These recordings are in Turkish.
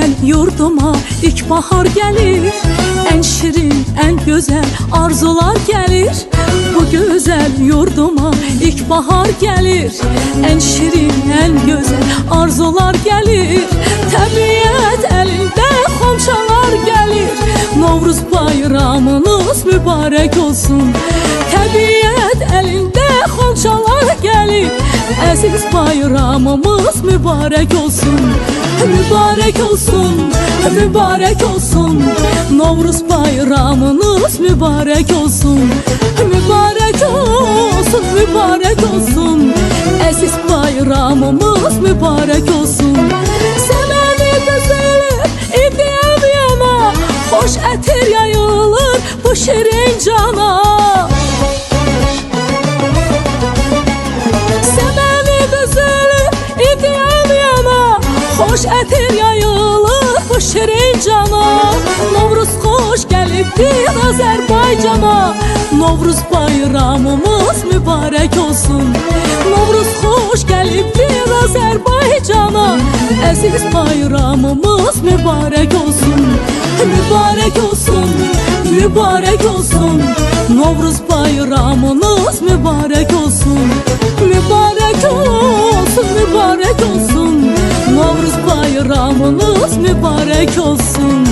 güzel yurduma ilkbahar gelir. En şirin, en güzel arzular gelir. Bu güzel yurduma ilkbahar gelir. En şirin, en güzel arzular gelir. Təbiət elinde xonçalar gelir. Novruz bayramınız mübarek olsun. Təbiət elinde xonçalar gelir. Aziz bayramımız mübarek olsun. Mübarek olsun, mübarek olsun. Novruz bayramınız mübarek olsun. Mübarek olsun, mübarek olsun. Aziz bayramımız mübarek olsun. Seməni düzülür, idiyəm yana. Hoş ətir yayılır bu şirin cana. Hoş ətir yayılır bu şirin cana. Novruz xoş gəlibdir Azərbaycana. Novruz bayramımız mübarek olsun. Novruz xoş gəlibdir Azərbaycana. Əziz bayramımız mübarek olsun. Mübarek olsun, mübarek olsun. Novruz bayramınız mübarek olsun. Mübarek olsun, mübarek olsun. Novruz bayramınız mübarek olsun.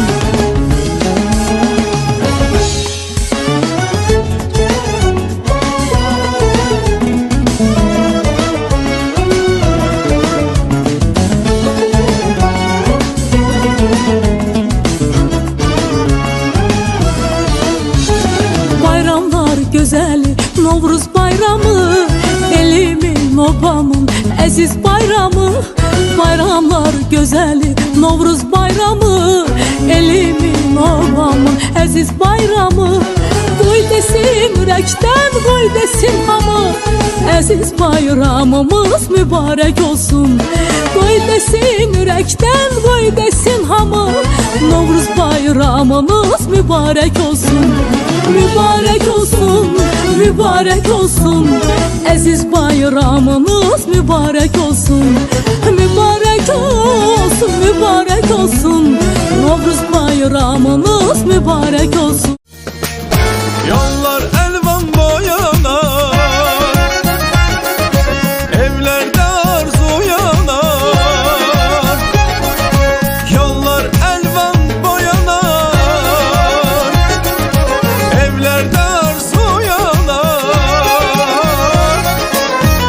Bayramlar güzeli Novruz bayramı, elimin obamın aziz bayramı. Bayramlar güzeli Novruz bayramı, elimin obamın aziz bayramı. Qoy desin ürəkdən, qoy desin hamı. Aziz bayramımız mübarek olsun. Qoy desin ürəkdən, qoy desin hamı. Novruz bayramınız mübarek olsun. Mübarek olsun, mübarek olsun. Aziz bayramınız mübarek olsun. Mübarek olsun, mübarek olsun. Novruz bayramınız mübarek olsun. Yollar elvan boyanar, evlerde arzu yanar. Yollar elvan boyanar, evlerde arzu yanar.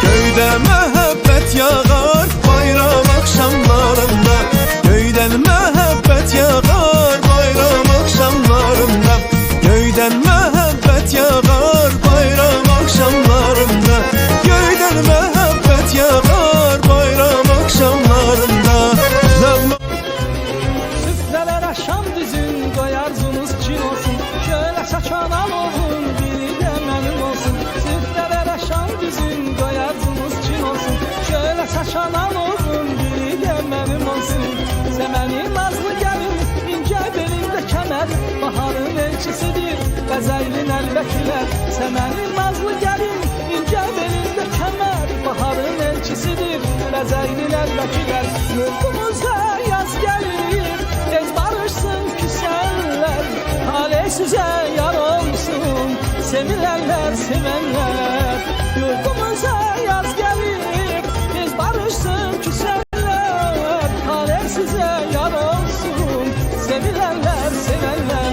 Göyde mehabbet yağar bayram akşamlarında. Göyden mehabbet yağar bayram akşamlarında. Göyden mehabbet yağar bayram akşamlarında. Göyden mehabbet yağar bayram akşamlarında. Süfrelere şam düzün koy arzunuz çin olsun. Şöyle saçan olun biri de benim olsun. Süfrelere şam düzün koy arzunuz çin olsun. Şöyle saçan olun biri de benim olsun. Semenin nazlı gelin ince belinde kemer. Baharın elçisidir Qəzəylin əlbəkiler. Semenin nazlı gelin ince belinde kemer. Baharın elçisidir Qəzəylin əlbəkiler. Yurdumuza yaz gelir, tez barışsın küsenler. Hale size yar olsun, sevilenler sevenler. Yurdumuza yaz gelir, tez barışsın küsenler. Hale size yar olsun, sevilenler sevenler.